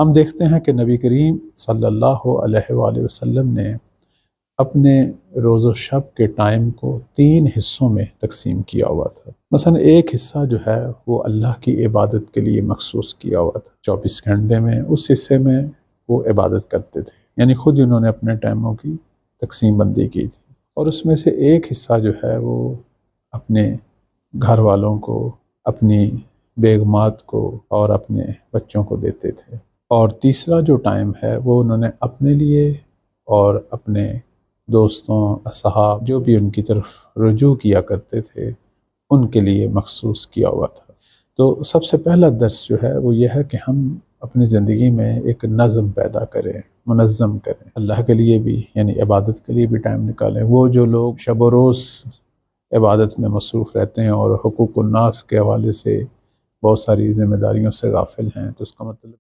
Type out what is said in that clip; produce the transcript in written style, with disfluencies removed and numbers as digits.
ہم دیکھتے ہیں کہ نبی کریم صلی اللہ علیہ وآلہ وسلم نے اپنے روز و شب کے ٹائم کو 3 حصوں میں تقسیم کیا ہوا تھا۔ مثلا ایک حصہ جو ہے وہ اللہ کی عبادت کے لیے مخصوص کیا ہوا تھا، 24 گھنٹے میں اس حصے میں وہ عبادت کرتے تھے، یعنی خود انہوں نے اپنے ٹائموں کی تقسیم بندی کی تھی۔ اور اس میں سے ایک حصہ جو ہے وہ اپنے گھر والوں کو، اپنی بیگمات کو اور اپنے بچوں کو دیتے تھے، اور تیسرا جو ٹائم ہے وہ انہوں نے اپنے لیے اور اپنے دوستوں، اصحاب جو بھی ان کی طرف رجوع کیا کرتے تھے ان کے لیے مخصوص کیا ہوا تھا۔ تو سب سے پہلا درس جو ہے وہ یہ ہے کہ ہم اپنی زندگی میں ایک نظم پیدا کریں، منظم کریں، اللہ کے لیے بھی یعنی عبادت کے لیے بھی ٹائم نکالیں۔ وہ جو لوگ شب و روز عبادت میں مصروف رہتے ہیں اور حقوق الناس کے حوالے سے بہت ساری ذمہ داریوں سے غافل ہیں، تو اس کا مطلب